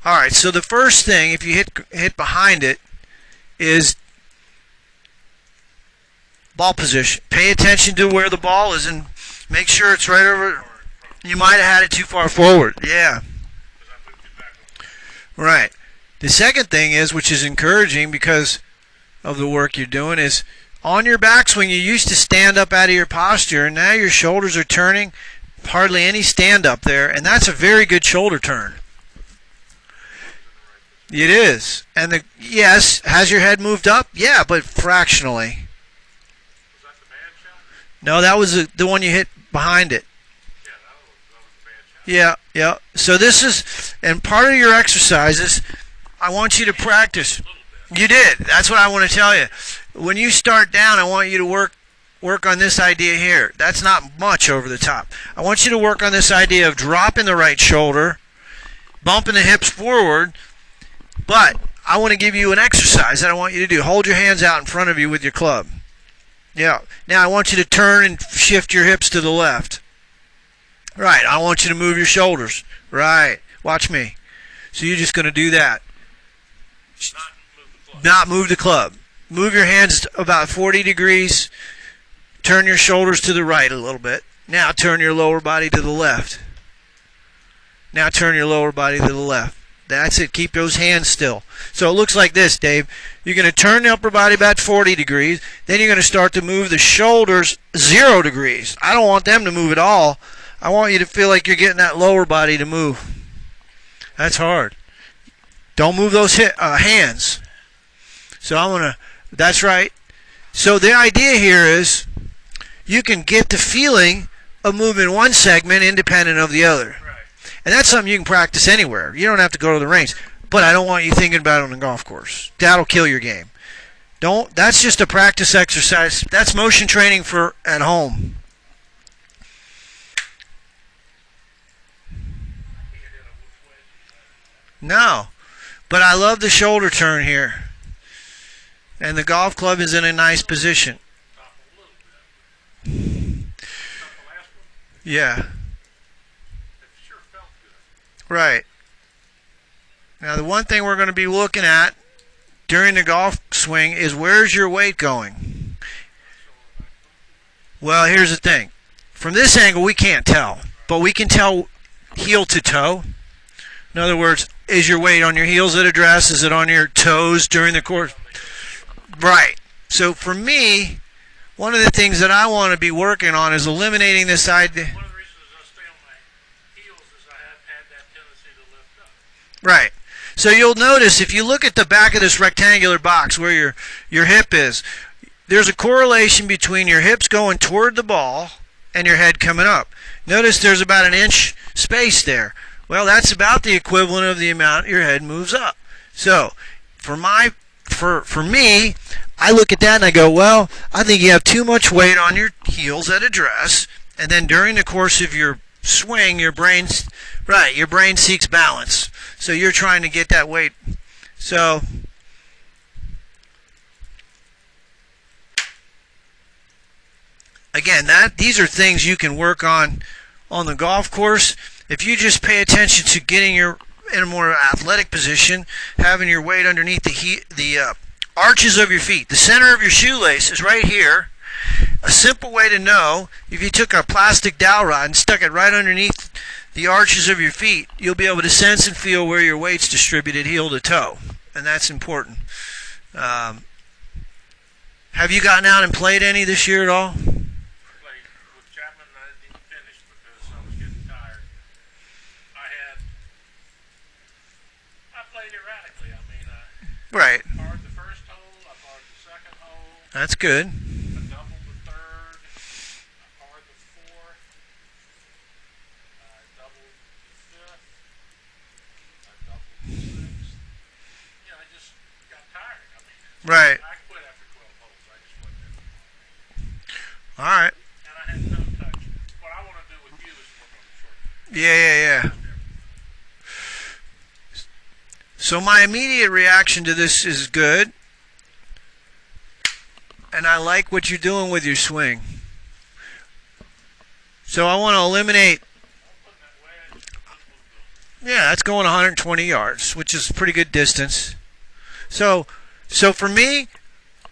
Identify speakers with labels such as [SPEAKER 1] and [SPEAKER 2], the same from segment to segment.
[SPEAKER 1] All right, so the first thing, if you hit behind it, is ball position. Pay attention to where the ball is and make sure it's right over. You might have had it too far forward. Yeah. Right. The second thing is, which is encouraging because of the work you're doing, is on your backswing, you used to stand up out of your posture, and now your shoulders are turning. Hardly any stand up there, and that's a very good shoulder turn. It is. And yes, has your head moved up? Yeah, but fractionally.
[SPEAKER 2] Was that the bad shot?
[SPEAKER 1] No, that was the one you hit behind it.
[SPEAKER 2] Yeah, that was the bad shot.
[SPEAKER 1] Yeah. So this is, and part of your exercises, I want you to practice. You did. That's what I want to tell you. When you start down, I want you to work on this idea here. That's not much over the top. I want you to work on this idea of dropping the right shoulder, bumping the hips forward, but I want to give you an exercise that I want you to do. Hold your hands out in front of you with your club. Yeah. Now I want you to turn and shift your hips to the left. Right. I want you to move your shoulders. Right. Watch me. So you're just going to do that. Not move the club. Move your hands about 40 degrees. Turn your shoulders to the right a little bit. Now turn your lower body to the left. Now turn your lower body to the left. That's it. Keep those hands still. So it looks like this, Dave. You're going to turn the upper body about 40 degrees. Then you're going to start to move the shoulders 0 degrees. I don't want them to move at all. I want you to feel like you're getting that lower body to move. That's hard. Don't move those hands. So I'm going to, that's right. So the idea here is you can get the feeling of moving one segment independent of the other. And that's something you can practice anywhere. You don't have to go to the range. But I don't want you thinking about it on the golf course. That'll kill your game. That's just a practice exercise. That's motion training for at home. No. But I love the shoulder turn here. And the golf club is in a nice position. Yeah. Right. Now the one thing we're going to be looking at during the golf swing is where's your weight going? Well, here's the thing. From this angle we can't tell, but we can tell heel to toe. In other words, is your weight on your heels at address? Is it on your toes during the course? Right. So for me, one of the things that I want to be working on is eliminating this idea.
[SPEAKER 2] One of the reasons I stay on my heels is I have had that tendency to lift up.
[SPEAKER 1] Right. So you'll notice if you look at the back of this rectangular box where your hip is, there's a correlation between your hips going toward the ball and your head coming up. Notice there's about an inch space there. Well, that's about the equivalent of the amount your head moves up. So for me, I look at that and I go, well, I think you have too much weight on your heels at address, and then during the course of your swing, your brain seeks balance. So you're trying to get that weight. So again, these are things you can work on the golf course. If you just pay attention to getting in a more athletic position, having your weight underneath the arches of your feet. The center of your shoelace is right here. A simple way to know, if you took a plastic dowel rod and stuck it right underneath the arches of your feet, you'll be able to sense and feel where your weight's distributed heel to toe. And that's important. Have you gotten out and played any this year at all?
[SPEAKER 2] Played with Chapman, and I didn't finish because I was getting tired. I played erratically. I mean,
[SPEAKER 1] right.
[SPEAKER 2] I parred the first hole, I parred the second hole.
[SPEAKER 1] That's good.
[SPEAKER 2] I doubled the third, I parred the fourth, I doubled the fifth, I doubled the sixth. Yeah, I just got tired. I mean,
[SPEAKER 1] right.
[SPEAKER 2] I quit after 12 holes. I just wasn't there for long.
[SPEAKER 1] All right.
[SPEAKER 2] And I had no touch. What I want to do with you is work on the short game.
[SPEAKER 1] Yeah. So my immediate reaction to this is good. And I like what you're doing with your swing. So I want to eliminate. Yeah, that's going 120 yards, which is a pretty good distance. So for me,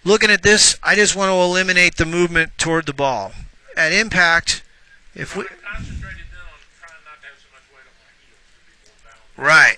[SPEAKER 1] looking at this, I just want to eliminate the movement toward the ball. At impact, if we
[SPEAKER 2] I concentrated then on trying not to have so much weight on my heels to be more balanced.
[SPEAKER 1] right,